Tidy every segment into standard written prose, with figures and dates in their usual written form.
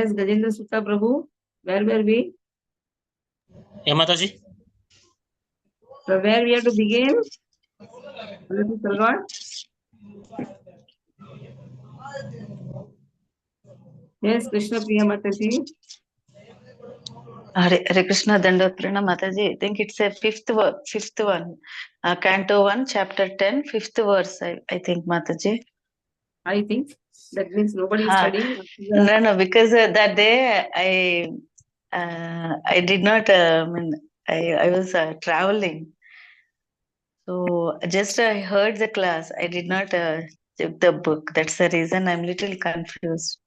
Yes, Gajendra Sutta Prabhu, where were we? Yeah, Mataji. From where we have to begin? God? Yes, Krishna Priya Mataji. Hare Krishna Dandaprana Mataji. I think it's a fifth one. Canto 1, chapter 10, fifth verse, I think, Mataji. I think that means nobody is studying. No, because that day I did not, I was traveling. So just I heard the class. I did not check the book. That's the reason I'm little confused.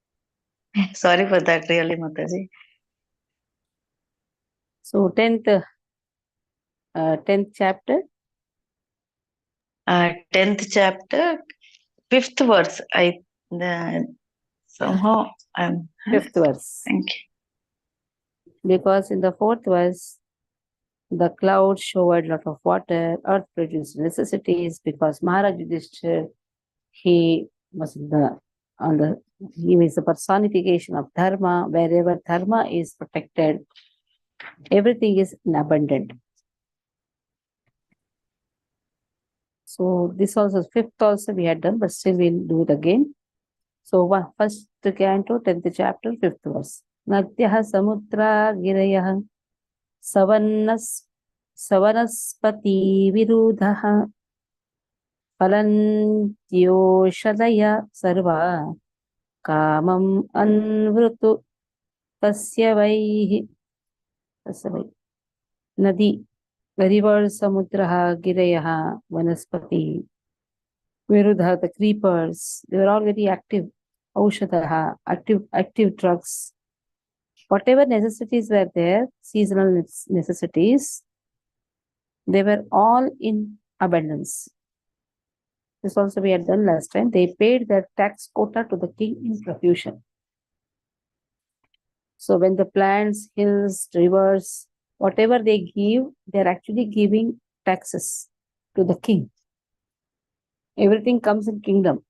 Sorry for that, really, Mataji. So 10th chapter. 10th chapter, 5th verse. Somehow I'm 5th verse. Thank you. Because in the 4th verse, the clouds showered a lot of water, earth produced necessities, because Maharaj Yudhishthira, he was the personification of dharma. Wherever dharma is protected, everything is in abundant. So this also, 5th also we had done, but still we'll do it again. So first canto, 10th chapter, 5th verse. Nadhyah samudra girayah savanaspati virudhah falantyoshadaya sarva kamam anvrutu tasya vaihi. Nadi, the rivers, samudraha, girayaha, vanaspati, virudha, the creepers, they were all very active. Aushadaha, active drugs. Whatever necessities were there, seasonal necessities, they were all in abundance. This also we had done last time. They paid their tax quota to the king in profusion. So when the plants, hills, rivers, whatever they give, they're actually giving taxes to the king. Everything comes in kingdom.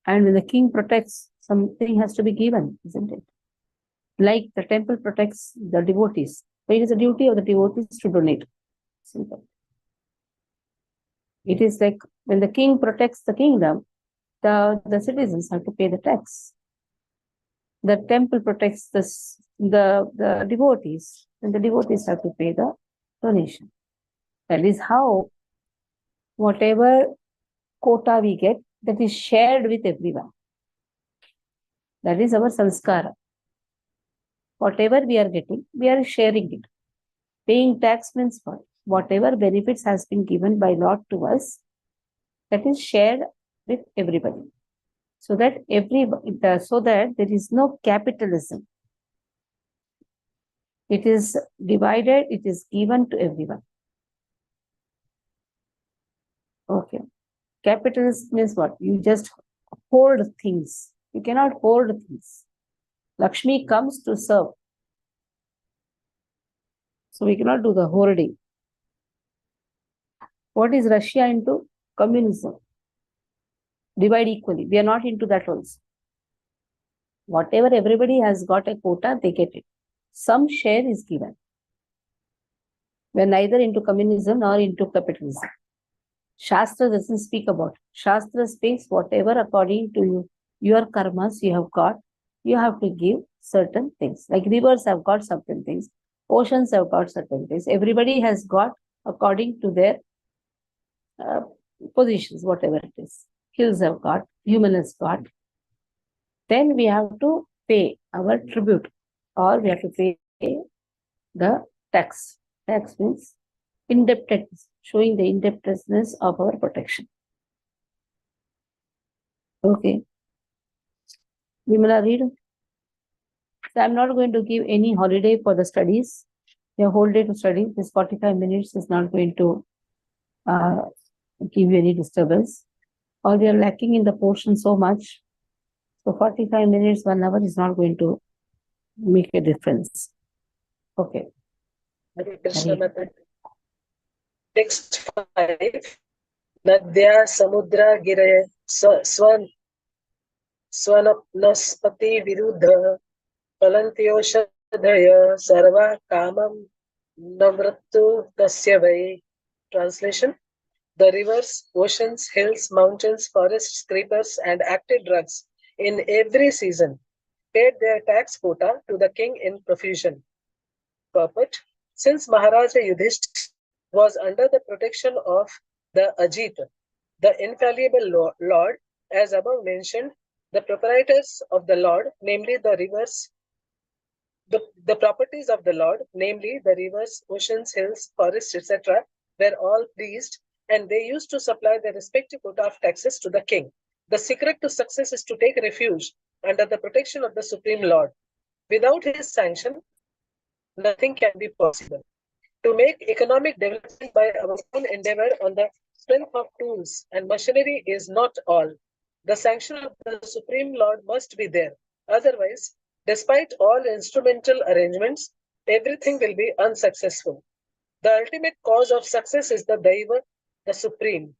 And when the king protects, something has to be given, isn't it? Like the temple protects the devotees. So it is a duty of the devotees to donate. Simple. It is like when the king protects the kingdom, the citizens have to pay the tax. The temple protects the devotees, and the devotees have to pay the donation. That is how whatever quota we get, that is shared with everyone. That is our sanskara. Whatever we are getting, we are sharing it. Paying tax means what? Whatever benefits has been given by Lord to us, that is shared with everybody. So that there is no capitalism. It is divided, it is given to everyone. Okay. Capitalism means what? You just hold things. You cannot hold things. Lakshmi comes to serve. So we cannot do the hoarding. What is Russia into? Communism. Divide equally. We are not into that also. Whatever everybody has got a quota, they get it. Some share is given. We are neither into communism nor into capitalism. Shastra doesn't speak about it. Shastra speaks whatever according to you, your karmas you have got, you have to give certain things. Like rivers have got certain things, oceans have got certain things. Everybody has got according to their positions, whatever it is. Hills have got, human has got. Then we have to pay our tribute, or we have to pay the tax. Tax means indebtedness, showing the indebtedness of our protection. Okay. Vimala, read. So I'm not going to give any holiday for the studies. Your whole day to study. This 45 minutes is not going to give you any disturbance. Or we are lacking in the portion so much. So 45 minutes, 1 hour is not going to make a difference. Okay. Text 5. Nadya samudra giraya swanapnaspati virudha Palantyoshadhaya sarva kamam navrattu tasya vai. Translation: the rivers, oceans, hills, mountains, forests, creepers, and active drugs in every season paid their tax quota to the king in profusion. Purport: since Maharaja Yudhishthira was under the protection of the Ajit, the infallible Lord, as above mentioned, the proprietors of the Lord, namely the rivers, the properties of the Lord, namely the rivers, oceans, hills, forests, etc., were all pleased, and they used to supply their respective quota of taxes to the king. The secret to success is to take refuge under the protection of the Supreme Lord. Without his sanction, nothing can be possible. To make economic development by our own endeavor on the strength of tools and machinery is not all. The sanction of the Supreme Lord must be there. Otherwise, despite all instrumental arrangements, everything will be unsuccessful. The ultimate cause of success is the Daiva, the Supreme.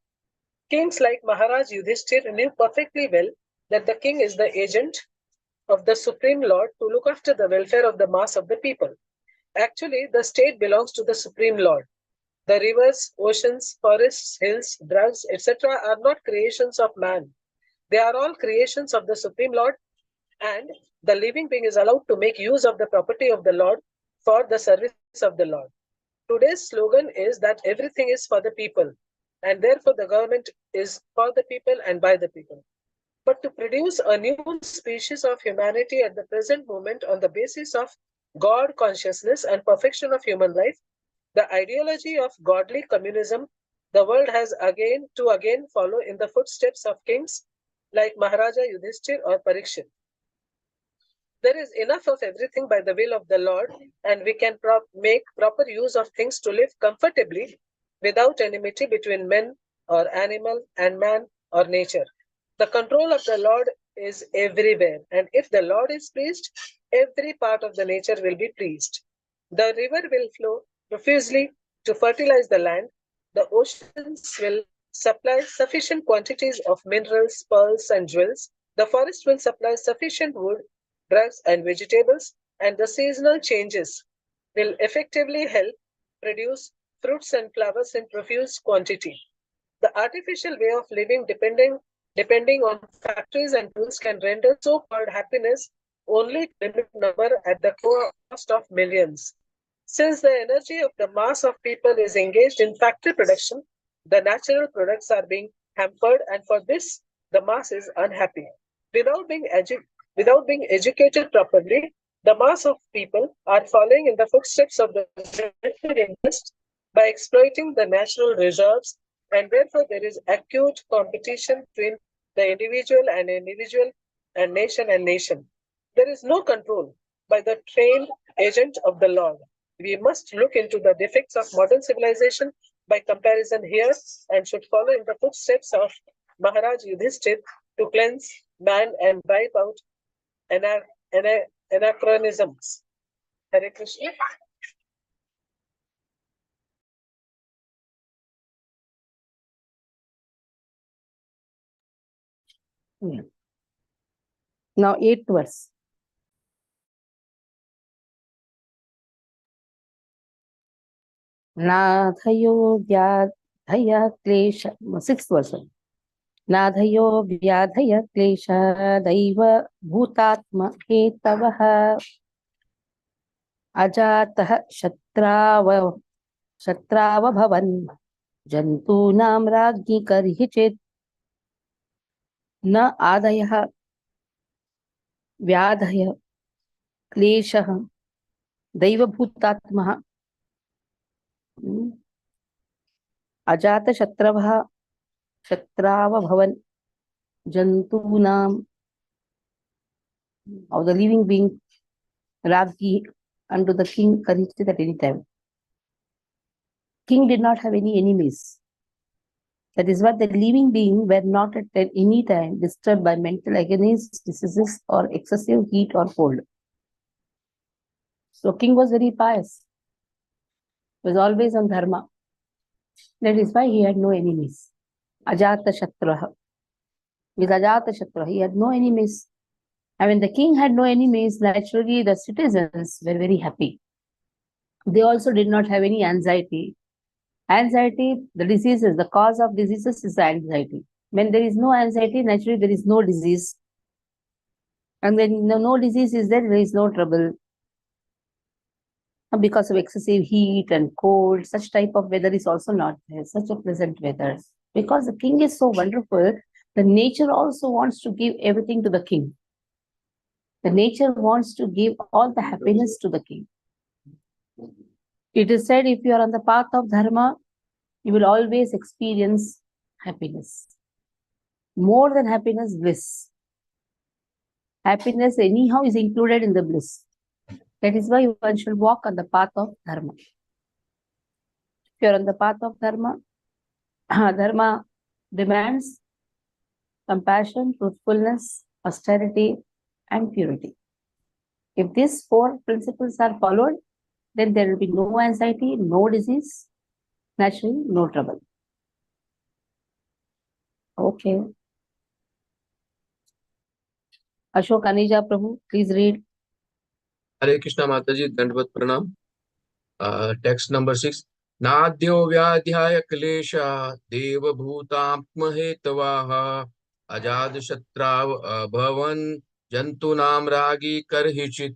Kings like Maharaj Yudhishthir knew perfectly well that the king is the agent of the Supreme Lord to look after the welfare of the mass of the people. Actually, the state belongs to the Supreme Lord. The rivers, oceans, forests, hills, drugs, etc. are not creations of man. They are all creations of the Supreme Lord, and the living being is allowed to make use of the property of the Lord for the service of the Lord. Today's slogan is that everything is for the people, and therefore the government is for the people and by the people. But to produce a new species of humanity at the present moment on the basis of God consciousness and perfection of human life, the ideology of godly communism, the world has again follow in the footsteps of kings like Maharaja Yudhishthir or Parikshit. There is enough of everything by the will of the Lord, and we can make proper use of things to live comfortably without enmity between men or animal and man or nature. The control of the Lord is everywhere, and if the Lord is pleased, every part of the nature will be pleased. The river will flow profusely to fertilize the land. The oceans will supply sufficient quantities of minerals, pearls, and jewels. The forest will supply sufficient wood, drugs, and vegetables, and the seasonal changes will effectively help produce fruits and flowers in profuse quantity. The artificial way of living depending on factories and tools can render so-called happiness only to limit number at the cost of millions. Since the energy of the mass of people is engaged in factory production, the natural products are being hampered, and for this, the mass is unhappy. Without being educated properly, the mass of people are following in the footsteps of the interest by exploiting the natural reserves, and therefore there is acute competition between the individual and nation. There is no control by the trained agent of the Lord. We must look into the defects of modern civilization by comparison here and should follow in the footsteps of Maharaj Yudhishthir to cleanse man and wipe out anachronisms. Hare Krishna. Now, 8th verse. नाथयो व्याधय क्लेश 6th verse. नाधयो व्याधय क्लेश दैव भूतात्म हेतवः अजातः शत्राव भवन् जन्तूनां राज्ञि कर्हि चेत् न आदयः व्याधय क्लेशः दैवभूतात्मः शत्राव भवन जन्तूनां of the living being Ragi unto the king Karishit at any time. King did not have any enemies. That is why the living being were not at any time disturbed by mental agonies, diseases, or excessive heat or cold. So king was very pious. Was always on dharma. That is why he had no enemies. Ajata Shatraha. With Ajata Shatraha, he had no enemies. And when the king had no enemies, naturally the citizens were very happy. They also did not have any anxiety. Anxiety, the diseases, the cause of diseases is anxiety. When there is no anxiety, naturally there is no disease. And when no disease is there is no trouble. Because of excessive heat and cold, such type of weather is also not there, such a pleasant weather. Because the king is so wonderful, the nature also wants to give everything to the king. The nature wants to give all the happiness to the king. It is said, if you are on the path of dharma, you will always experience happiness. More than happiness, bliss. Happiness anyhow is included in the bliss. That is why one should walk on the path of dharma. If you are on the path of dharma, dharma demands compassion, truthfulness, austerity, and purity. If these four principles are followed, then there will be no anxiety, no disease, naturally no trouble. Okay. Ashok Anija Prabhu, please read. Hare Krishna Mataji, Dandvat Pranam. Text number 6. Nadyo vyadhyaya klesha deva bhutamtma hetavaha ajad shatrav bhavan jantunam ragi karhichit.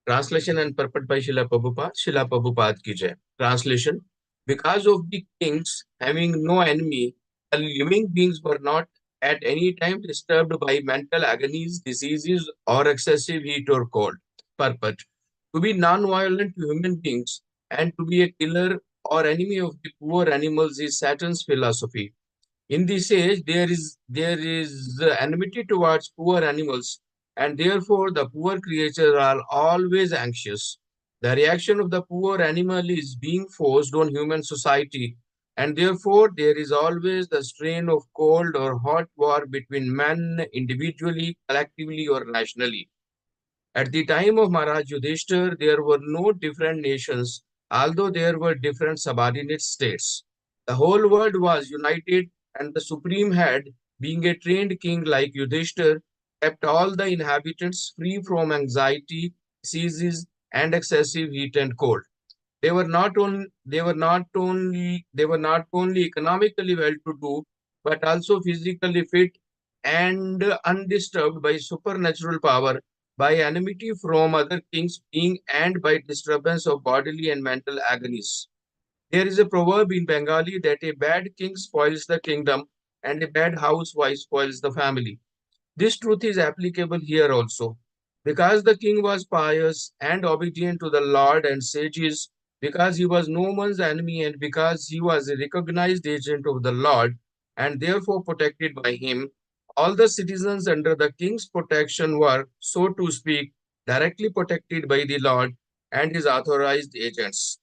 Translation and purport by Srila Prabhupada. Srila Prabhupada ki jai. Translation. Because of the kings having no enemy, the living beings were not at any time disturbed by mental agonies, diseases, or excessive heat or cold. Purport. To be non-violent to human beings and to be a killer or enemy of the poor animals is Saturn's philosophy. In this age, there is enmity towards poor animals, and therefore the poor creatures are always anxious. The reaction of the poor animal is being forced on human society, and therefore there is always the strain of cold or hot war between men individually, collectively, or nationally. At the time of Maharaj Yudhishthir, there were no different nations, although there were different subordinate states. The whole world was united, and the supreme head, being a trained king like Yudhishthir, kept all the inhabitants free from anxiety, diseases, and excessive heat and cold. They were not only economically well-to-do, but also physically fit and undisturbed by supernatural power, by enmity from other kings being, and by disturbance of bodily and mental agonies. There is a proverb in Bengali that a bad king spoils the kingdom and a bad housewife spoils the family. This truth is applicable here also. Because the king was pious and obedient to the Lord and sages, because he was no one's enemy, and because he was a recognized agent of the Lord and therefore protected by him, all the citizens under the king's protection were, so to speak, directly protected by the Lord and his authorized agents.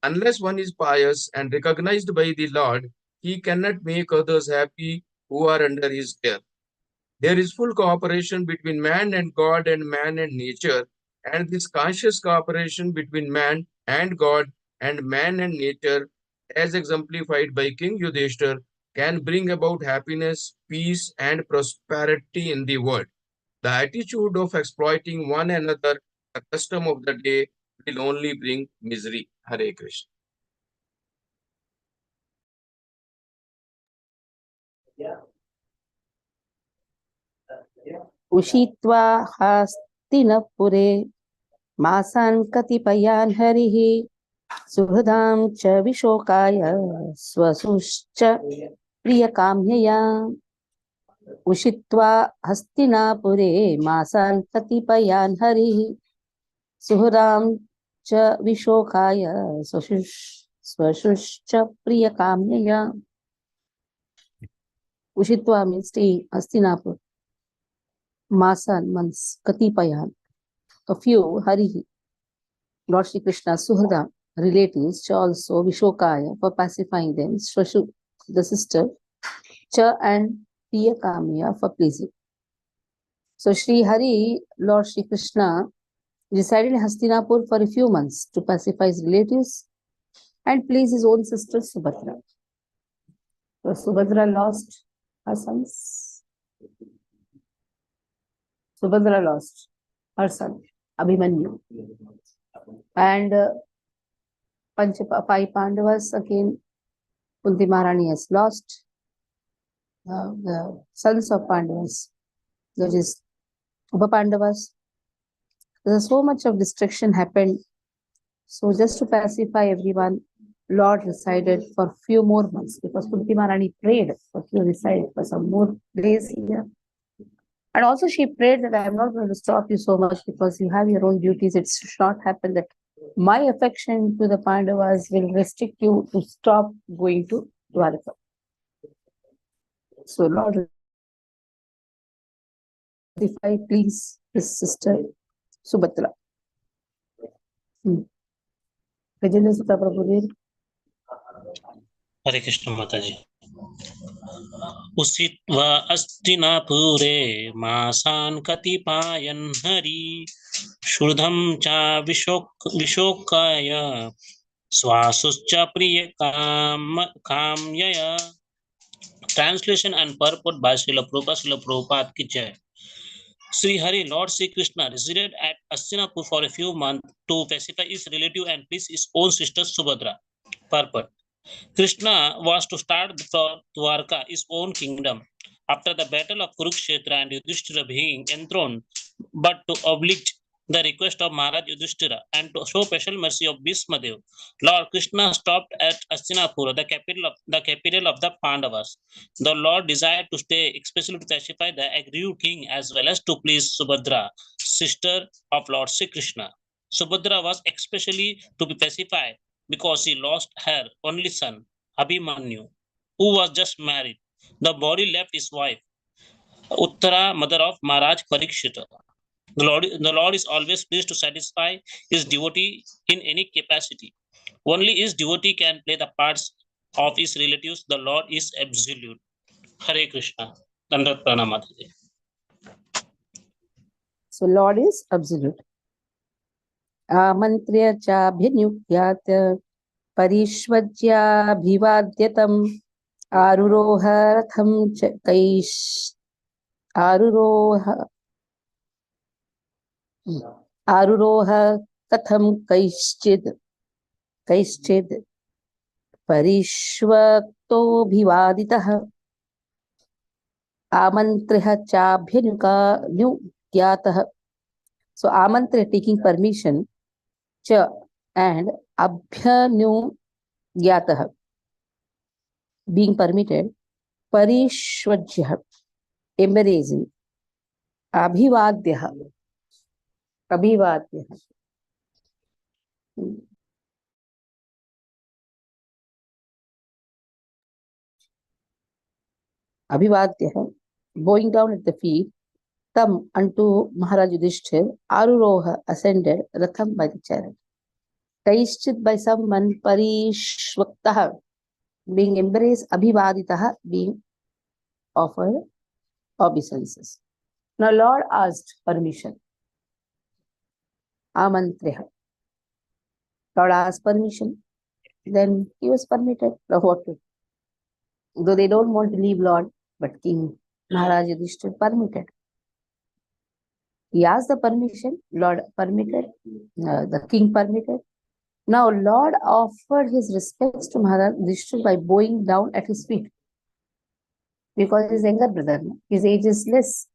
Unless one is pious and recognized by the Lord, he cannot make others happy who are under his care. There is full cooperation between man and God and man and nature, and this conscious cooperation between man and God and man and nature, as exemplified by King Yudhishthir, can bring about happiness, peace, and prosperity in the world. The attitude of exploiting one another, the custom of the day, will only bring misery. Hare Krishna. उषित्वा हस्तिनपुरे मासान् कतिपयान् हरिः सुहृदां च विशोकाय स्वसुश्च प्रियकाम्यया उषित्वा हस्तिनापुरे मासान् कतिपयान् हरिः सुहृदां च विशोकाय स्वसुश्च प्रियकाम्यया. Ushitwa means staying, Hastinapur. Masan months, Katipayan, a few, Harihi, Lord Shri Krishna, Suhrada, relatives, also Vishokaya, for pacifying them, Swashu, the sister, Cha and Priyakamya, for pleasing. So Shri Hari, Lord Shri Krishna, resided in Hastinapur for a few months to pacify his relatives and please his own sister Subhadra. So Subhadra lost her sons. Subhadra lost her son, Abhimanyu. And five Pandavas again, Kunti Maharani has lost the sons of Pandavas, that is Upa Pandavas. There's so much of destruction happened. So just to pacify everyone, Lord resided for few more months because Kunti Maharani prayed for few reside for some more days here. And also she prayed that I am not going to stop you so much because you have your own duties. It should not happen that my affection to the Pandavas will restrict you to stop going to Dwarka. So Lord, please his sister Subhadra. Gajendra Sutta Prabhu. हरे कृष्ण माता जी। उषित्वा अस्तिनापुरे मासान् कतिपायन् हरि श्रुधं च विशोकाय स्वासुश्च प्रिय काम्यया। Translation and purport by Srila Prabhupada ki jai. Sri Hari, Lord Sri Krishna, resided at Astinapur for a few months to pacify his relative and please his own sister Subhadra. Purport. Krishna was to start for Dwarka, his own kingdom, after the battle of Kurukshetra and Yudhishthira being enthroned, but to oblige the request of Maharaj Yudhishthira and to show special mercy of Bhismadev, Lord Krishna stopped at Astinapura, the capital of the Pandavas. The Lord desired to stay, especially to pacify the aggrieved king as well as to please Subhadra, sister of Lord Sri Krishna. Subhadra was especially to be pacified because he lost her only son, Abhimanyu, who was just married. The body left his wife, Uttara, mother of Maharaj Parikshita. The Lord is always pleased to satisfy his devotee in any capacity. Only his devotee can play the parts of his relatives. The Lord is absolute. Hare Krishna. Dandavat pranam. So Lord is absolute. Amantriya cha bhinyukyat parishvajyaभिवाद्यतम् आरुरोह रथं च आरुरोह कथं कैश्चिद् परिष्वक्तोऽभिवादितः आमन्त्र्यः चाभ्यनुज्ञातः. So Amantriya taking permission, cha and abhyanugyatah being permitted, parishvajyah embracing, abhivadyah bowing down at the feet, tam unto Maharaj Yudhishthir, aruroha ascended, ratham by the chariot. Kaishchit by someone, parishvaktah being embraced, abhivaditah being offered obeisances. Now Lord asked permission. Amantriya. Lord asked permission. Then he was permitted. Now what to? Though they don't want to leave Lord, but King Maharaj Yudhishthir permitted. He asked the permission, Lord permitted, the king permitted. Now Lord offered his respects to Maharaj Yudhishthir by bowing down at his feet. Because his younger brother, his age is less.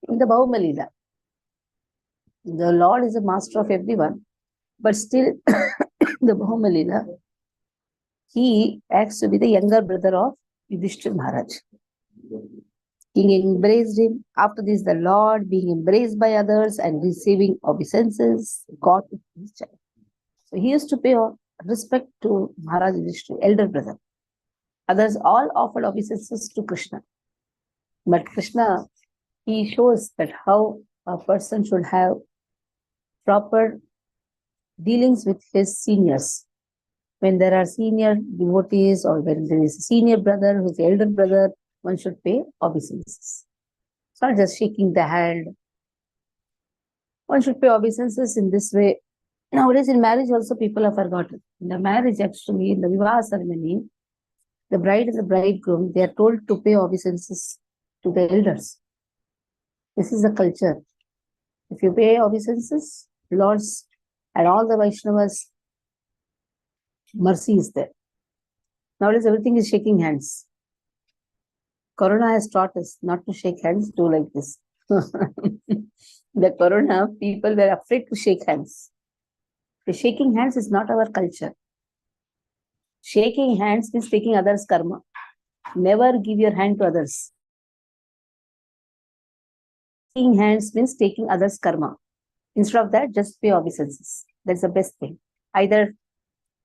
In the Bhauma Leela, the Lord is a master of everyone, but still the Bhauma Leela, he acts to be the younger brother of Yudhishthir Maharaj. King embraced him. After this, the Lord, being embraced by others and receiving obeisances, got his child. So he used to pay respect to Maharaj Yudhishthir, elder brother. Others all offered obeisances to Krishna. But Krishna, he shows that how a person should have proper dealings with his seniors. When there are senior devotees or when there is a senior brother who is the elder brother, one should pay obeisances. It's not just shaking the hand. One should pay obeisances in this way. Nowadays in marriage also people have forgotten. In the marriage actually, in the Vivaha ceremony, the bride and the bridegroom, they are told to pay obeisances to the elders. This is the culture. If you pay obeisances, Lord's and all the Vaishnavas, mercy is there. Nowadays, everything is shaking hands. Corona has taught us not to shake hands, do like this. The Corona, people were afraid to shake hands. The shaking hands is not our culture. Shaking hands means taking others' karma. Never give your hand to others. Shaking hands means taking others' karma. Instead of that, just pay obeisances. That's the best thing. Either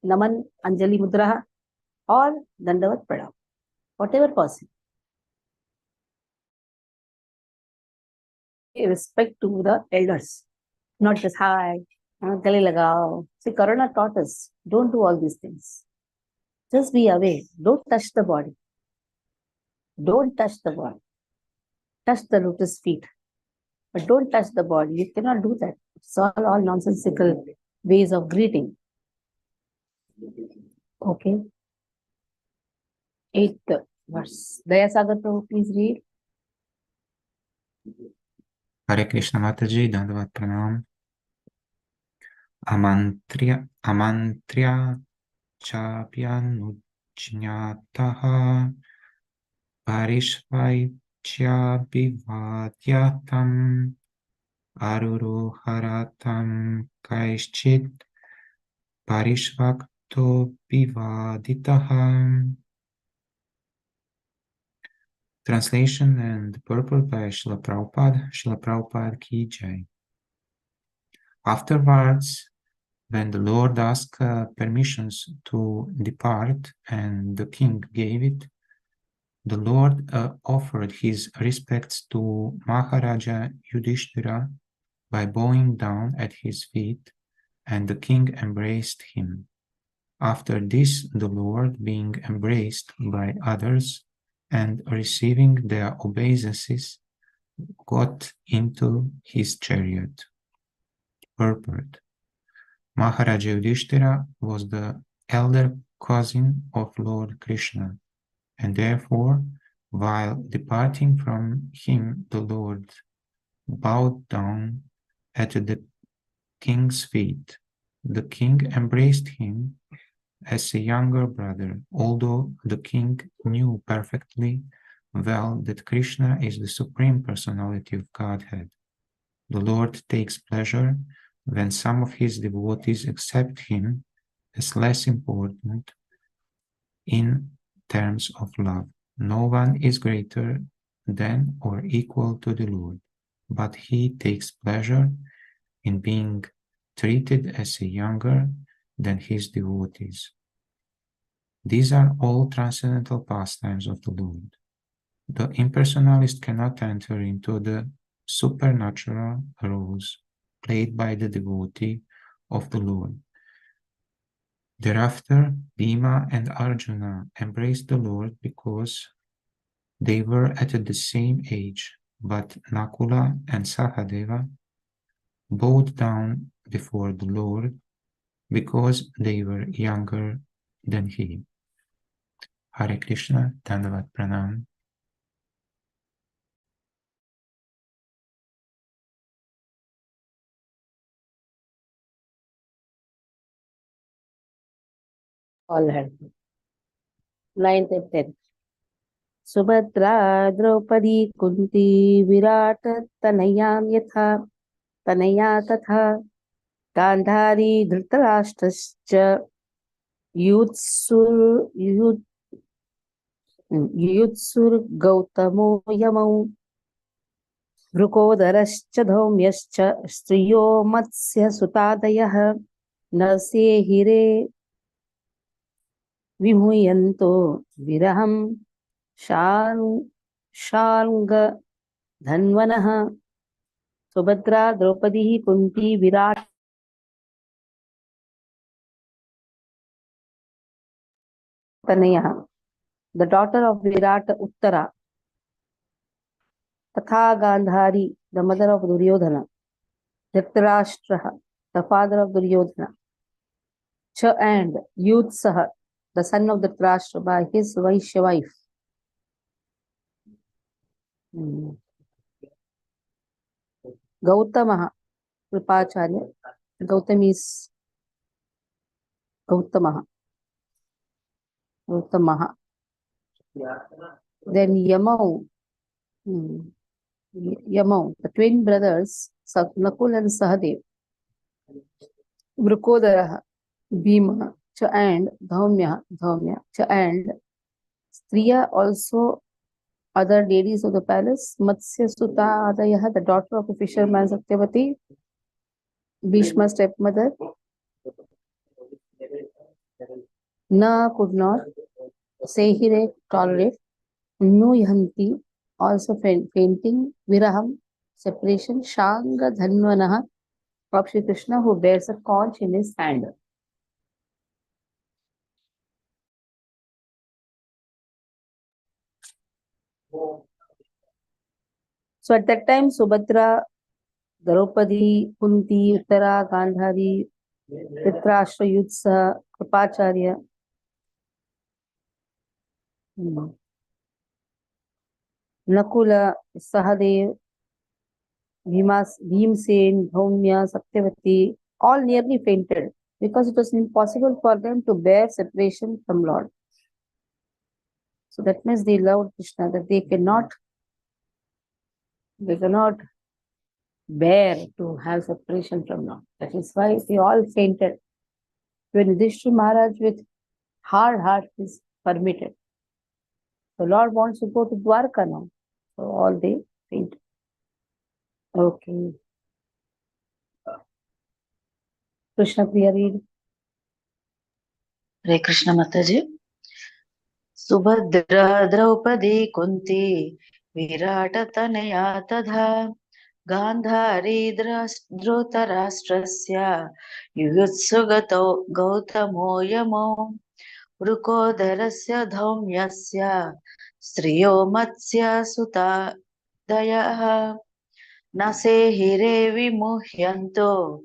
Naman, Anjali Mudra or Dandavat Pranam. Whatever possible. Respect to the elders. Not just hi, gale lagao. See, Corona taught us, don't do all these things. Just be away. Don't touch the body. Don't touch the body. Touch the lotus feet. But don't touch the body. You cannot do that. It's all nonsensical ways of greeting. Okay. 8th verse. Dayasagar Prabhu, please read. Hare Krishna Mataji, Dandavat Pranam. Amantriya chapyanujñataha parishvaicya bivadyatam aruruharatam kaischit parishvakto bivaditaha. Translation and purport by Srila Prabhupada. Srila Prabhupada ki jai. Afterwards, when the Lord asked permissions to depart and the king gave it, the Lord offered his respects to Maharaja Yudhishthira by bowing down at his feet, and the king embraced him. After this, the Lord, being embraced by others and receiving their obeisances, got into his chariot. Purport. Maharaja Yudhishthira was the elder cousin of Lord Krishna, and therefore, while departing from him, the Lord bowed down at the king's feet. The king embraced him as a younger brother, although the king knew perfectly well that Krishna is the Supreme Personality of Godhead. The Lord takes pleasure when some of his devotees accept him as less important in terms of love. No one is greater than or equal to the Lord, but he takes pleasure in being treated as a younger than his devotees. These are all transcendental pastimes of the Lord. The impersonalist cannot enter into the supernatural roles played by the devotee of the Lord. Thereafter, Bhima and Arjuna embraced the Lord because they were at the same age, but Nakula and Sahadeva bowed down before the Lord because they were younger than he. Hare Krishna, Dandavat Pranam. All had 9th and 10th. Subhadra Draupadi Kunti Virat Tanayam Yatha Tanaya Tatha Gandhari Dhritarashtrascha Yutsur Gautamo Yamau Vrukodarascha Dhaumyascha Striyo Matsya Sutadayah Nasehire Vimuyanto Viraham Shanga Dhanvanaha. Subhadra, Draupadi, Kunti, Virat, Tanaya, the daughter of Virat Uttara, Tatha Gandhari, the mother of Duryodhana, Dhritarashtra, the father of Duryodhana, Cha and Yutsaha, the son of Dhritarashtra by his Vaishya wife. Gautamaha, Kripacharya. Gautam is Gautamaha. Gautamaha. Then Yamau. Yamau, the twin brothers, Nakul and Sahadev. Vrukodaraha, Bhima, Cha and Dhaumya, Cha and Striya, also other ladies of the palace, Matsya Suta Adayaha, the daughter of a fisherman Satyavati, Bhishma's stepmother, Na could not, Sehire tolerate, Nuyanti, also fainting, Viraham, separation, Shanga Dhanvanaha of Shri Krishna, who bears a conch in his hand. So at that time, Subhadra, Draupadi, Kunti, Uttara, Gandhari, Dhritarashtra, Yudsa, Kripacharya, Nakula, Sahadev, Bhimsen, Dhaumya, Satyavati, all nearly fainted because it was impossible for them to bear separation from Lord. So that means they loved Krishna, that they cannot bear to have separation from Lord. That is why they all fainted. When Yudhishthira Maharaj with hard heart is permitted. The Lord wants to go to Dwarka now. So all they fainted. Okay. Krishna Priya read. Hare Krishna Mataji. Subhadra Draupadi Kunti Virata Tanaya Tadha Gandhari Dhritarashtrasya Yuyutsugato Gautamo Yamo Vrukodarasya Dhaumyasya Striyo Matsya Suta Dayaha Nase Hire Vimuhyanto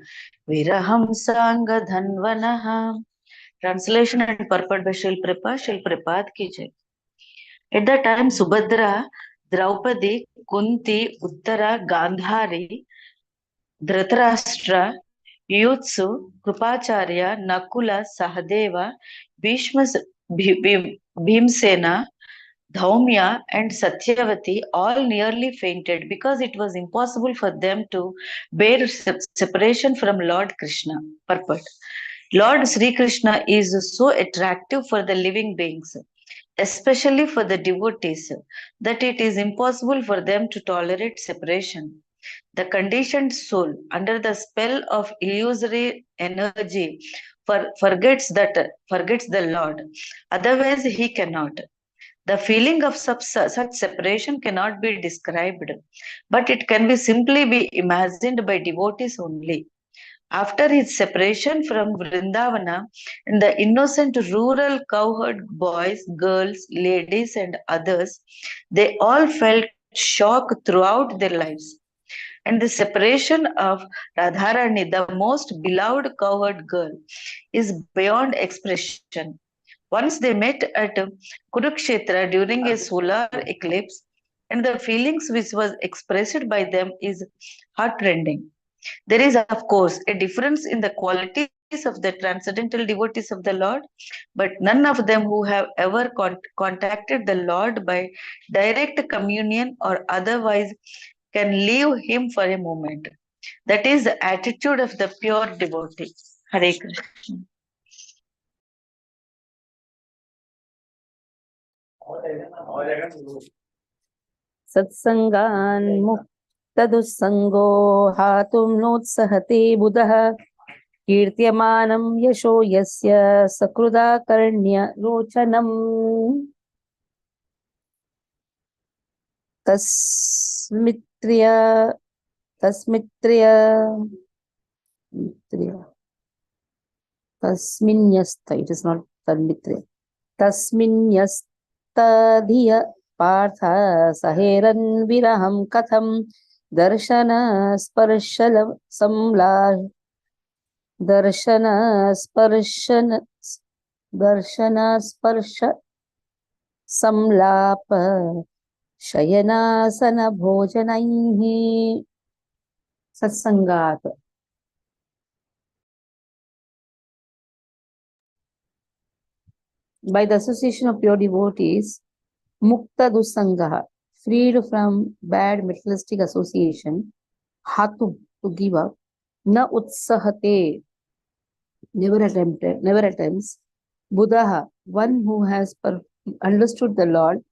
Viraham Sanga Dhanvanaha. Translation and purport by Shil Prabhat ki jai. At that time, Subhadra, Draupadi, Kunti, Uttara, Gandhari, Dhritarashtra, Yutsu, Kripacharya, Nakula, Sahadeva, Bhimsena, Dhaumya and Satyavati all nearly fainted because it was impossible for them to bear separation from Lord Krishna. Purport. Lord Sri Krishna is so attractive for the living beings, especially for the devotees, that it is impossible for them to tolerate separation. The conditioned soul, under the spell of illusory energy, forgets the Lord. Otherwise, he cannot. The feeling of such separation cannot be described, but it can be simply be imagined by devotees only. After his separation from Vrindavana, and the innocent rural cowherd boys, girls, ladies, and others, they all felt shock throughout their lives. And the separation of Radharani, the most beloved cowherd girl, is beyond expression. Once they met at Kurukshetra during a solar eclipse, and the feelings which was expressed by them is heartrending. There is, of course, a difference in the qualities of the transcendental devotees of the Lord, but none of them who have ever contacted the Lord by direct communion or otherwise can leave him for a moment. That is the attitude of the pure devotee. Hare Krishna. Satsangan muktadussango hatum notsahate buddha kirtyamanam yasho yasya sakruda karnya rochanam tasmitriya tasminyasta, it is not tasmitriya, tasminyastadhiya partha saheran viraham katham darshana sparshana samla darshana sparsha samlapa shayanasana bhojanaihi. Satsangat. By the association of pure devotees, Mukta Dusangaha, freed from bad materialistic association, Hatu, to give up, Na Utsahate, never attempts, Buddha, one who has understood the Lord,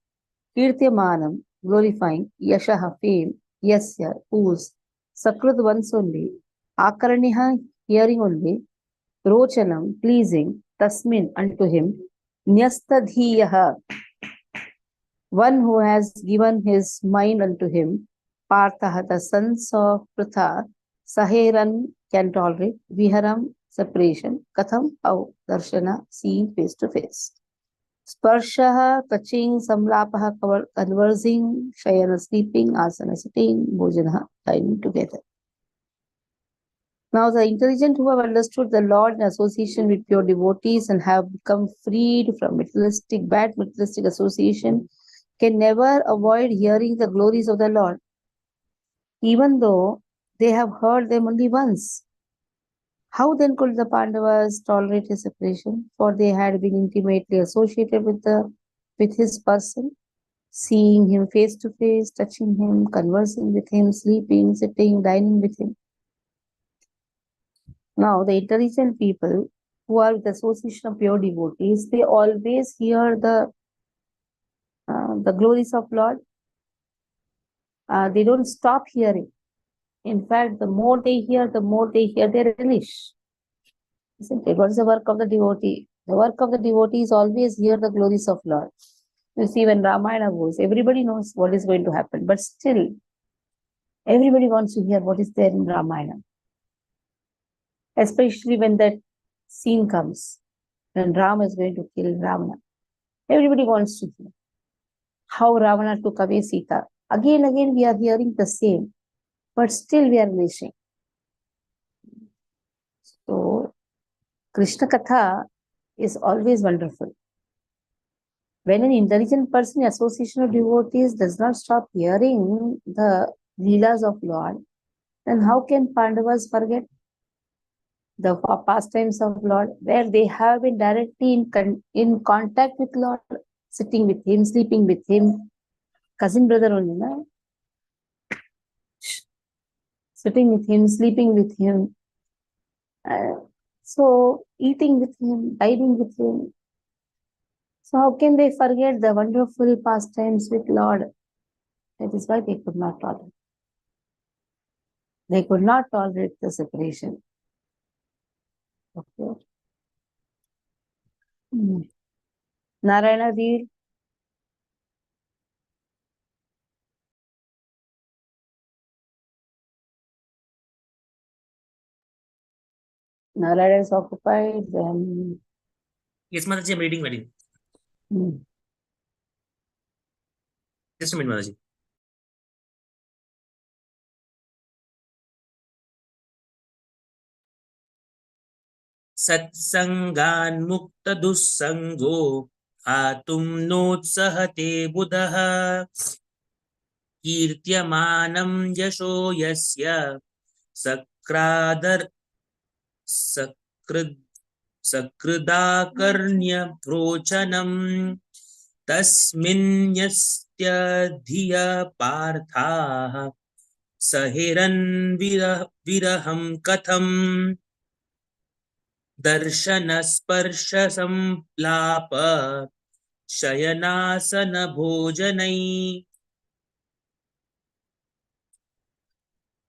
Kirtyamanam, glorifying, Yashaha, fame, Yasya, whose, Sakrut once only, Akaraniha, hearing only, Rochanam, pleasing, Tasmin, unto him, Nyastadhiyaha, one who has given his mind unto him, Partha, the sons of Pritha, Saheran can tolerate, Viharam, separation, Katham, how, Darshana, seeing face to face. Sparshaha, touching, Samlapaha, conversing, Shayana, sleeping, Asana, sitting, Bhojanaha, dining together. Now, the intelligent who have understood the Lord in association with pure devotees and have become freed from bad materialistic association can never avoid hearing the glories of the Lord, even though they have heard them only once. How then could the Pandavas tolerate his separation? For they had been intimately associated with his person, seeing him face to face, touching him, conversing with him, sleeping, sitting, dining with him. Now, the intelligent people who are with the association of pure devotees, they always hear the glories of Lord. They don't stop hearing. In fact, the more they hear, they relish. Isn't it? What is the work of the devotee? The work of the devotee is always hear the glories of Lord. You see, when Ramayana goes, everybody knows what is going to happen, but still, everybody wants to hear what is there in Ramayana. Especially when that scene comes, when Rama is going to kill Ravana. Everybody wants to hear how Ravana took away Sita. Again, we are hearing the same, but still we are wishing. So, Krishna Katha is always wonderful. When an intelligent person in association of devotees does not stop hearing the Leelas of Lord, then how can Pandavas forget the pastimes of Lord, where they have been directly in contact with Lord, sitting with him, sleeping with him, cousin brother only, no? Sitting with him, sleeping with him, so eating with him, dining with him. So how can they forget the wonderful pastimes with Lord? That is why they could not tolerate. They could not tolerate the separation. Okay. Narayana Dev. Narayana is occupied, then. Yes, Mataji, I'm reading very. Just a minute, Mataji. Satsangan mukta dussango hatum notsahate buddha kirtyamanam yasho yasya sakradar sakridakarnya prochanam tasmin yastya dhiya partha sahiran viraham katham darshana sparsha samlapa shayanasana bhojanai.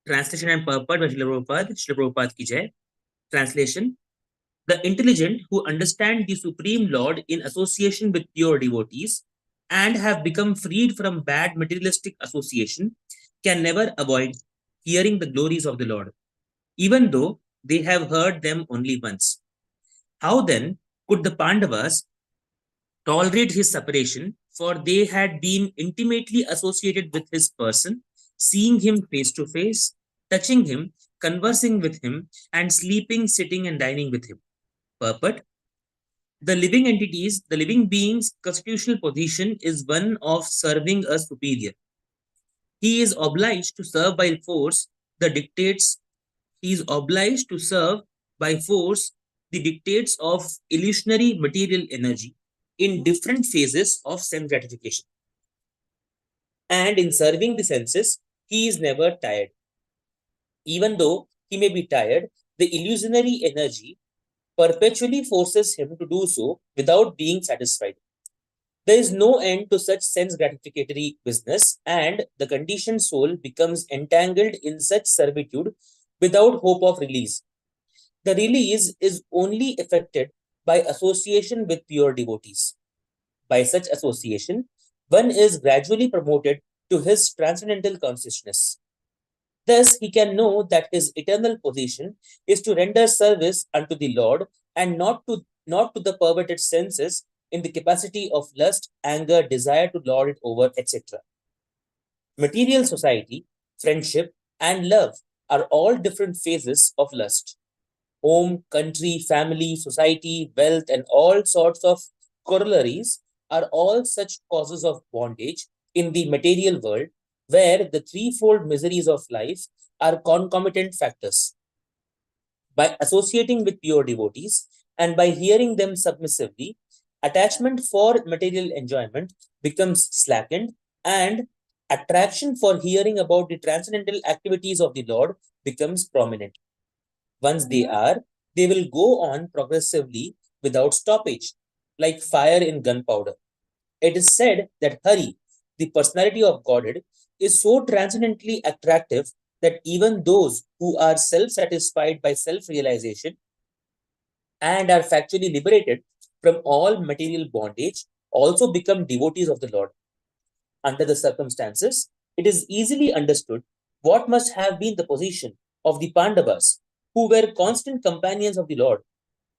Translation and purport by Srila Prabhupada ki jai. Translation: the intelligent who understand the Supreme Lord in association with pure devotees and have become freed from bad materialistic association can never avoid hearing the glories of the Lord, even though they have heard them only once. How then could the Pandavas tolerate his separation, for they had been intimately associated with his person, seeing him face to face, touching him, conversing with him, and sleeping, sitting, and dining with him. Purport: the living entities, the living being's constitutional position is one of serving a superior. He is obliged to serve by force the dictates, he is obliged to serve by force the dictates of illusionary material energy in different phases of sense gratification. And in serving the senses, he is never tired. Even though he may be tired, the illusionary energy perpetually forces him to do so without being satisfied. There is no end to such sense gratificatory business, and the conditioned soul becomes entangled in such servitude without hope of release. The release is only effected by association with pure devotees. By such association, one is gradually promoted to his transcendental consciousness. Thus, he can know that his eternal position is to render service unto the Lord and not to the perverted senses in the capacity of lust, anger, desire to lord it over, etc. Material society, friendship, and love are all different phases of lust. Home, country, family, society, wealth, and all sorts of corollaries are all such causes of bondage in the material world, where the threefold miseries of life are concomitant factors. By associating with pure devotees and by hearing them submissively, attachment for material enjoyment becomes slackened, and attraction for hearing about the transcendental activities of the Lord becomes prominent. Once they will go on progressively without stoppage, like fire in gunpowder. It is said that Hari, the personality of Godhead, is so transcendently attractive that even those who are self satisfied by self realization and are factually liberated from all material bondage also become devotees of the Lord. Under the circumstances, it is easily understood what must have been the position of the Pandavas, who were constant companions of the Lord.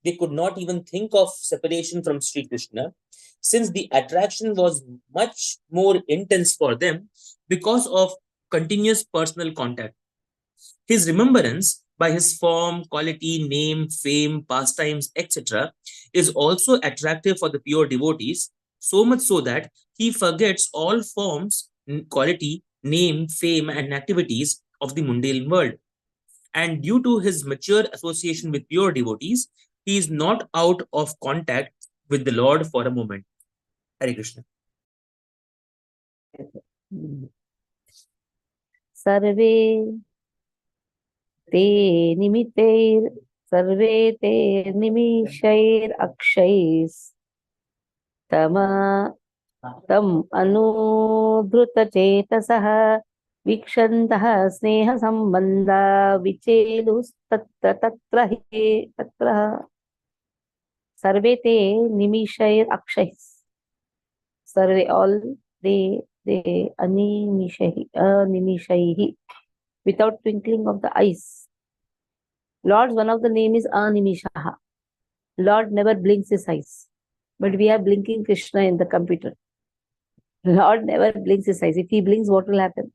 They could not even think of separation from Sri Krishna, since the attraction was much more intense for them because of continuous personal contact. His remembrance by his form, quality, name, fame, pastimes, etc., is also attractive for the pure devotees, so much so that he forgets all forms, quality, name, fame, and activities of the mundane world. And due to his mature association with pure devotees, he is not out of contact with the Lord for a moment. Hare Krishna. सर्वे ते निमितैर् सर्वे ते निमिषैरक्षैस्तम तम् अनुधृतचेतसः वीक्षन्तः स्नेहसम्बन्धा विचेलुस्तत्र तत्र हि तत्र सर्वे ते निमिषैरक्षैः सर्वे all they animishaihi without twinkling of the eyes. Lord's one of the name is Animishaha. Lord never blinks his eyes. But we are blinking Krishna in the computer. Lord never blinks his eyes. If he blinks, what will happen?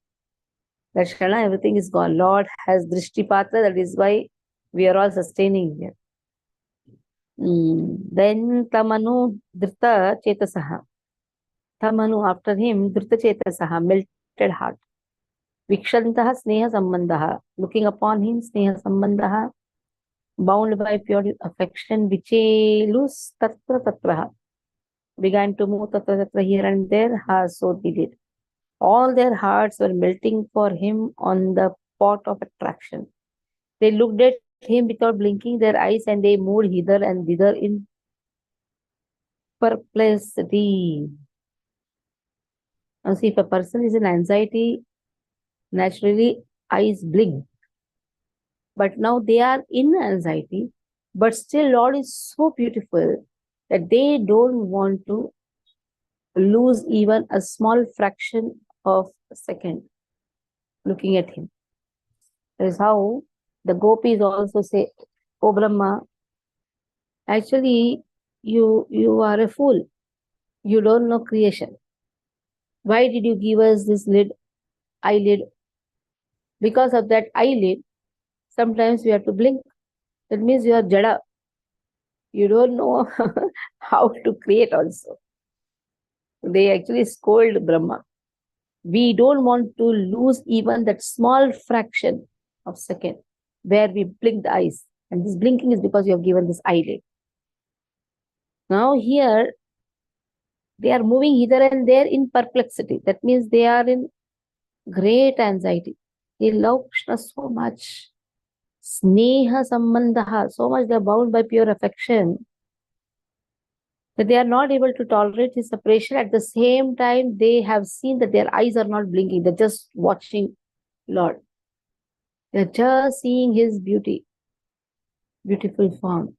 That Shana, everything is gone. Lord has Drishtipatra, that is why we are all sustaining here. Then Tamanu Drita Chetasaha. Tamanu, after him, Drita Chetasaha, melted heart. Vikshantaha Sneha Sambandaha, looking upon him, Sneha Sambandaha, bound by pure affection, Vichelus Tatra Tatraha, began to move Tatra Tatra here and there, so they did. All their hearts were melting for him on the pot of attraction. They looked at him without blinking their eyes, and they moved hither and thither in perplexity. Now see, if a person is in anxiety, naturally eyes blink. But now they are in anxiety, but still Lord is so beautiful that they don't want to lose even a small fraction of a second looking at him. That is how the gopis also say, "Oh Brahma, actually you are a fool. You don't know creation. Why did you give us this eyelid? Because of that eyelid, sometimes we have to blink. That means you are jada. You don't know how to create also." They actually scold Brahma. We don't want to lose even that small fraction of second, where we blink the eyes. And this blinking is because you have given this eyelid. Now here, they are moving hither and there in perplexity. That means they are in great anxiety. They love Krishna so much. Sneha sambandha, so much they are bound by pure affection that they are not able to tolerate his separation. At the same time, they have seen that their eyes are not blinking. They're just watching Lord. They're just seeing his beauty, beautiful form.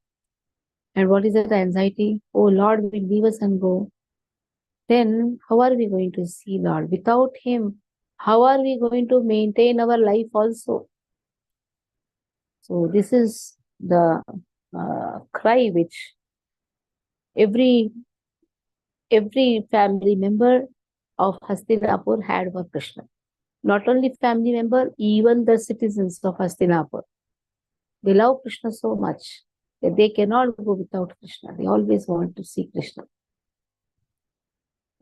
And what is that anxiety? Oh, Lord will leave us and go. Then how are we going to see Lord? Without him, how are we going to maintain our life also? So this is the cry which every family member of Hastinapur had for Krishna. Not only family member, even the citizens of Hastinapur. They love Krishna so much that they cannot go without Krishna. They always want to see Krishna.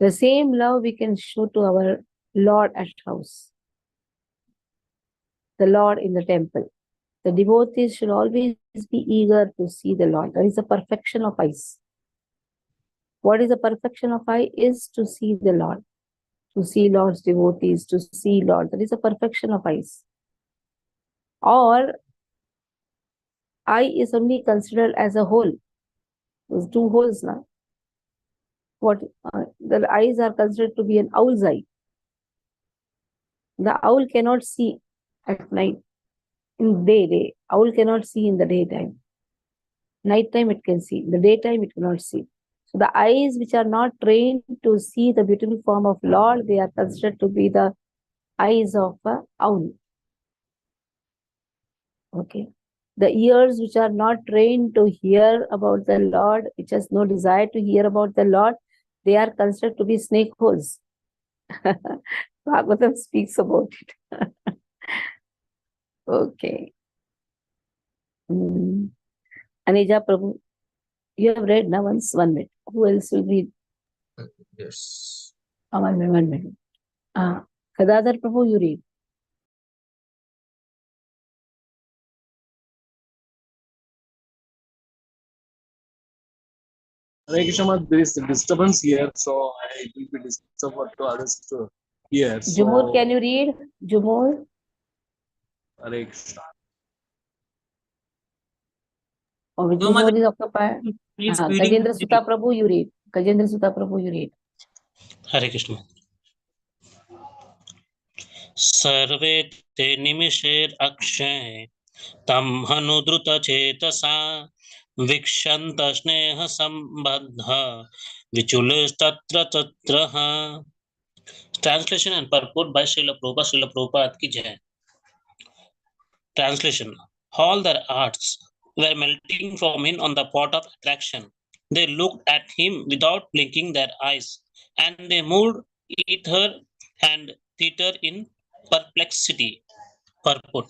The same love we can show to our Lord at house, the Lord in the temple. The devotees should always be eager to see the Lord. That is the perfection of eyes. What is the perfection of eye? Is to see the Lord, to see Lord's devotees, to see Lord. That is the perfection of eyes. Or eye is only considered as a whole. There's two holes now. The eyes are considered to be an owl's eye. The owl cannot see at night. In day. Owl cannot see in the daytime. Nighttime it can see. In the daytime it cannot see. So the eyes which are not trained to see the beautiful form of Lord, they are considered to be the eyes of an owl. Okay. The ears which are not trained to hear about the Lord, which has no desire to hear about the Lord, they are considered to be snake holes. Bhagavatam speaks about it. Okay. Aneja Prabhu, you have read now once, 1 minute. Who else will read? Yes. 1 minute. Kadadhar Prabhu, you read. Hare Krishna, Math, there is a disturbance here, so I will be disturbed to others to hear. Jumur, can you read? Jumur? Hare Krishna. Or No, Jumur Mother, is occupied. please reading. Gajendra Sutta Prabhu, you read. Gajendra Sutta Prabhu, you read. Hare Krishna. सर्वे ते निमिषेरक्षे तं हनुद्रुत चेतसा वीक्षन्त स्नेह संबद्ध विचुलस्तत्र तत्रः. Translation and purport by Srila Prabhupada. Srila Prabhupada ki jai. Translation. All their hearts were melting from in on the pot of attraction. They looked at him without blinking their eyes, and they moved hither and thither in perplexity. Purport.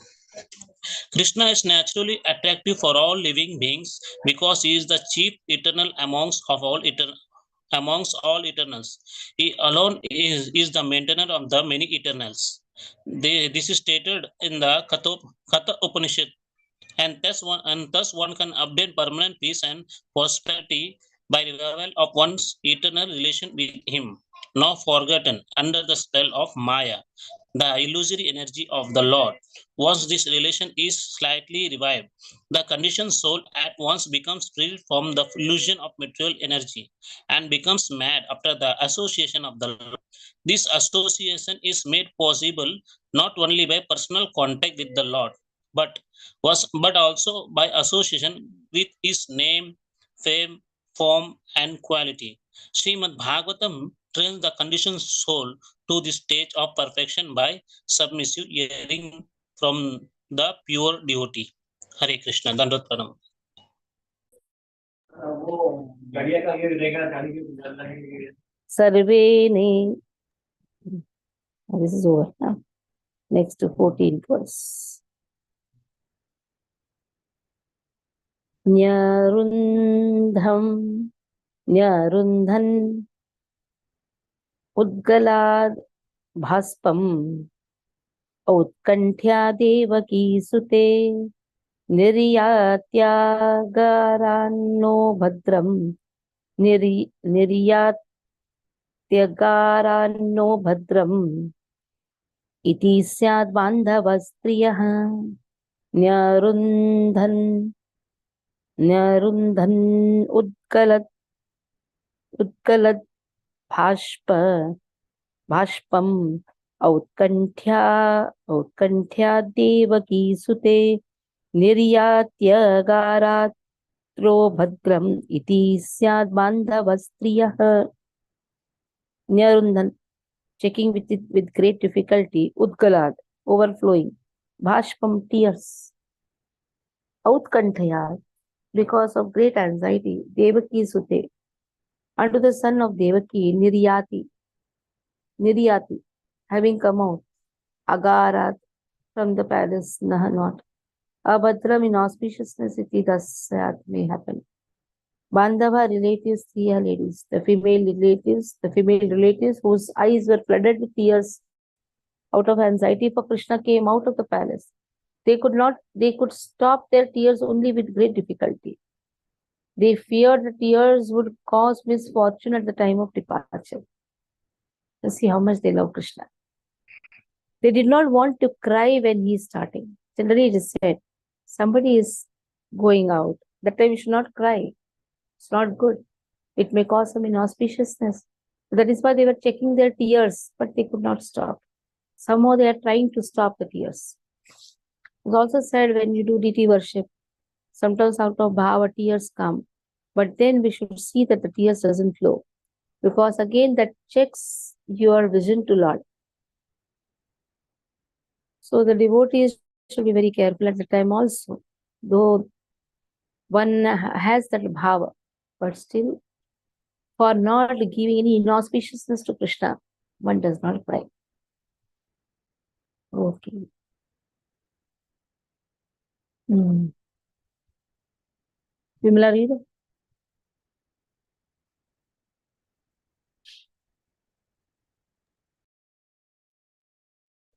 Krishna is naturally attractive for all living beings because he is the chief eternal amongst all eternals. He alone is the maintainer of the many eternals. This is stated in the Katha Upanishad, and thus one can obtain permanent peace and prosperity by revival of one's eternal relation with him, now forgotten under the spell of Maya, the illusory energy of the Lord. Once this relation is slightly revived, the conditioned soul at once becomes freed from the illusion of material energy and becomes mad after the association of the Lord. This association is made possible not only by personal contact with the Lord, but also by association with his name, fame, form, and quality. Srimad Bhagavatam trains the conditioned soul to the stage of perfection by submissive hearing from the pure devotee. Hare Krishna. Dandavat Pranam. Sarvene. This is over now. Next to 14th verse. Nyarundham Nyarundhan Udgalad Bhaspam औत्कण्ठ्या Devaki सुते निर्यात्यागारान्नो भद्रम् निर्यात्यगारान्नो भद्रम् इति स्यात् बान्धवस्त्रियः न्यरुन्धन् उत्कलत् भाष्पम् औत्कण्ठ्या देवकी सुते निर्यात्यगारात्रो भद्रम् इति स्यात् बान्धवस्त्रियः न्यरुन्धन् checking with great difficulty, udgalad, overflowing, bhashpam, tears, outkantaya, because of great anxiety, Devaki Sute, unto the son of Devaki, Niryati, having come out, Agarat, from the palace, Naha not, Abhadram, inauspiciousness, iti thus may happen. Bandhava relatives, three ladies, the female relatives whose eyes were flooded with tears out of anxiety for Krishna came out of the palace. They could stop their tears only with great difficulty. They feared the tears would cause misfortune at the time of departure. Let's see how much they love Krishna. They did not want to cry when he is starting. Generally it is said, somebody is going out. That time you should not cry. It's not good. It may cause some inauspiciousness. That is why they were checking their tears, but they could not stop. Somehow they are trying to stop the tears. It's also said when you do deity worship, sometimes out of bhava tears come. But then we should see that the tears doesn't flow. Because again that checks your vision to Lord. So the devotees should be very careful at the time also. Though one has that bhava, but still for not giving any inauspiciousness to Krishna, one does not cry. Okay. Vimala, read it.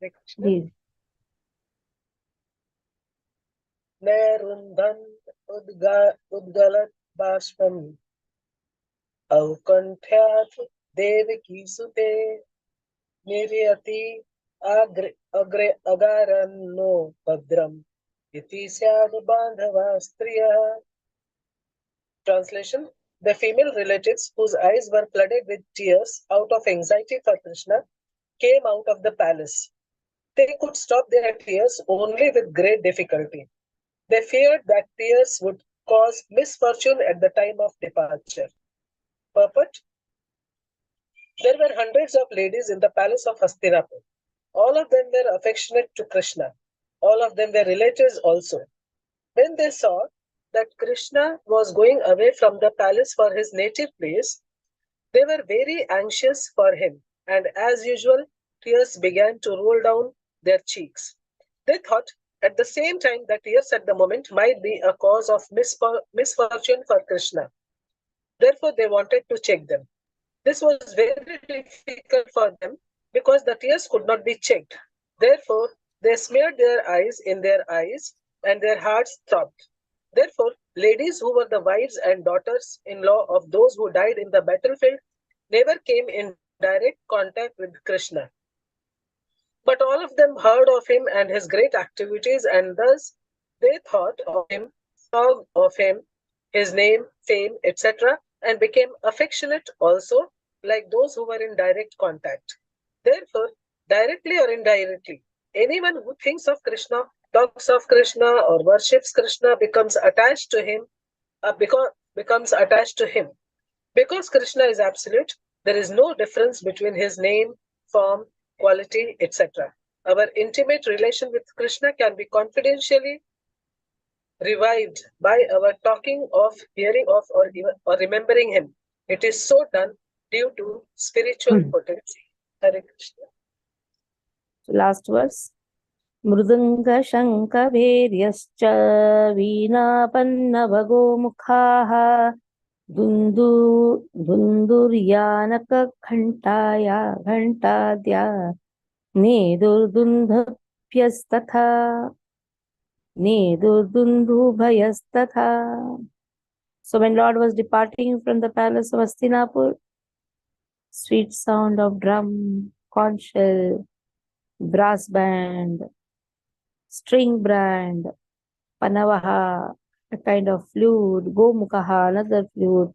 Hare Krishna. Read. Nerundan udgalat bashpam aukanthyath devaki sute niryati agre agaranno bhadram iti syad bandhava striya. Translation: the female relatives whose eyes were flooded with tears out of anxiety for Krishna came out of the palace. They could stop their tears only with great difficulty. They feared that tears would cause misfortune at the time of departure. Purport: there were hundreds of ladies in the palace of Hastinapur. All of them were affectionate to Krishna. All of them were relatives also. When they saw that Krishna was going away from the palace for his native place, they were very anxious for him, and as usual, tears began to roll down their cheeks. They thought at the same time that tears at the moment might be a cause of misfortune for Krishna. Therefore, they wanted to check them. This was very difficult for them because the tears could not be checked. Therefore, they smeared their eyes in their eyes and their hearts throbbed. Therefore, ladies who were the wives and daughters-in-law of those who died in the battlefield never came in direct contact with Krishna. But all of them heard of him and his great activities, and thus they thought of him, saw of him, his name, fame, etc., and became affectionate also, like those who were in direct contact. Therefore, directly or indirectly, anyone who thinks of Krishna, talks of Krishna, or worships Krishna becomes attached to him, Because Krishna is absolute, there is no difference between his name, form, quality, etc. Our intimate relation with Krishna can be confidentially revived by our talking of, hearing of, or remembering him. It is so done due to spiritual potency. Hare Krishna. Last verse. Mridanga Shanka Bheryascha Veena-pannavagho mukhaha Dunduryanaka Ghantaya Ghantadya Nedurdundha Pyastatha Nedurdundubhayastatha. So when Lord was departing from the palace of Hastinapur, sweet sound of drum, conch shell, brass band, string band, panavaha, a kind of flute, gomukaha, another flute,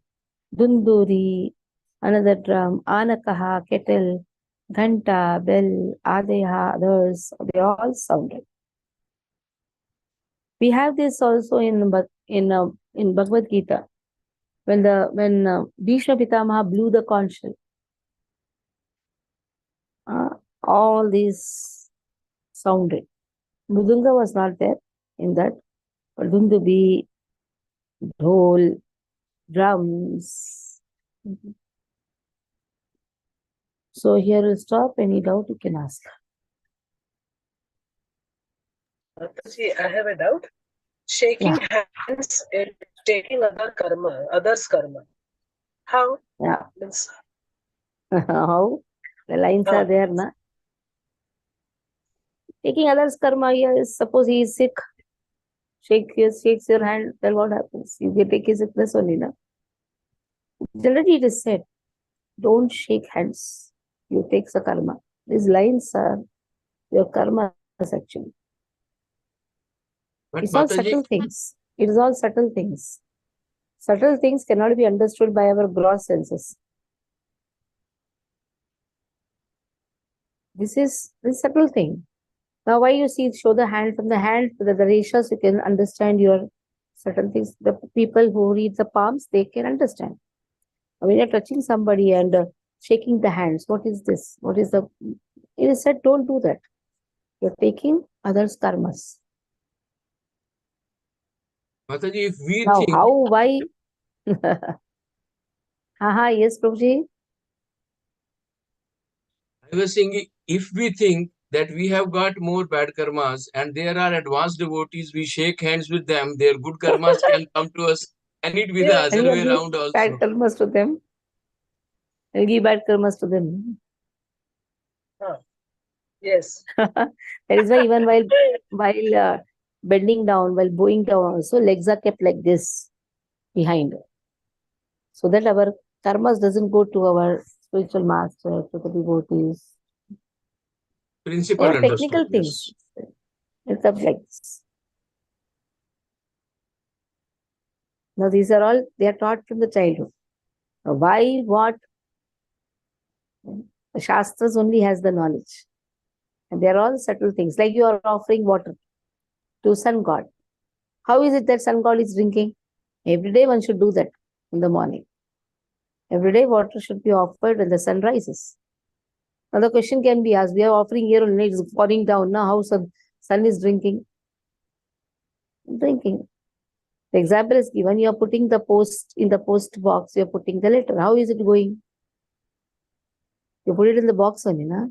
dunduri, another drum, anakaha, kettle, ghanta, bell, adeha, others, they all sounded. We have this also in Bhagavad Gita. When Bhishma Pitamaha blew the conch shell, all these sounded. Mridanga was not there in that, but dundubi, dhol, drums. So here we'll stop. Any doubt you can ask. Mataji, I have a doubt. Shaking hands and taking others' karma. How? Yeah. Means, How? The lines are there, na? Taking others' karma, yes, suppose he is sick, shakes your hand, then what happens? You can take his sickness only, na? Generally it is said, don't shake hands. You take the karma. These lines are your karma actually. But It's all Mataji, subtle things. It is all subtle things. Subtle things cannot be understood by our gross senses. This is the subtle thing. Now, why you show the hand, from the hand to the ratios, you can understand your certain things. The people who read the palms, they can understand. When you're touching somebody and shaking the hands, what is this? What is the? It is said, don't do that. You're taking others' karmas. Mataji, if we Now, think, how, why? Yes, Prabhuji. I was saying, if we think that we have got more bad karmas and there are advanced devotees, we shake hands with them, their good karmas can come to us, and it be the Yes. other And way you around give bad also. karmas to them. You give bad karmas to them. Yes. That is why even while bending down, while bowing down also, legs are kept like this behind. So that our karmas doesn't go to our spiritual master, to the devotees. Principle They are understood. technical things. It's up like this. Now these are all, they are taught from the childhood. Now why, what? The Shastras only has the knowledge. And they are all subtle things. Like you are offering water to sun god. How is it that sun god is drinking? Every day one should do that in the morning. Every day water should be offered when the sun rises. Now the question can be asked, we are offering here only, it's pouring down. Now how sun is drinking? Drinking. The example is given, you are putting the post in the post box, you are putting the letter. How is it going? You put it in the box only, na?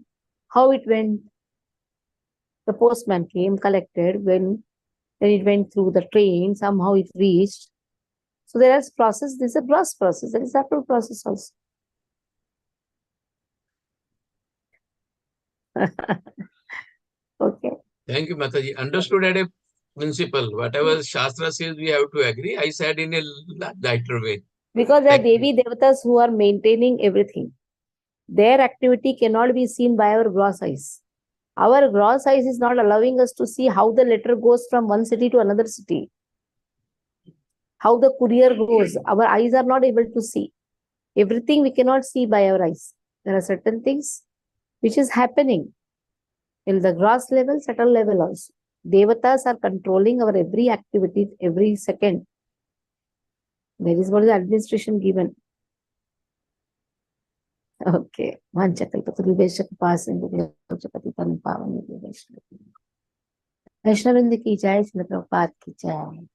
How it went? The postman came, collected, then it went through the train, somehow it reached. So there is process, this is a gross process, there is subtle process also. Okay. Thank you, Mataji. Understood at a principle. Whatever Shastra says, we have to agree. I said in a lighter way. Because there are Thank you. Devi Devatas who are maintaining everything. Their activity cannot be seen by our gross eyes. Our gross eyes is not allowing us to see how the letter goes from one city to another city. How the courier goes. Our eyes are not able to see. Everything we cannot see by our eyes. There are certain things which is happening in the gross level, subtle level also. Devatas are controlling our every activity, every second. That is what is the administration given. Okay. Vaishnavind की जय, श्रील प्रभुपाद की जय।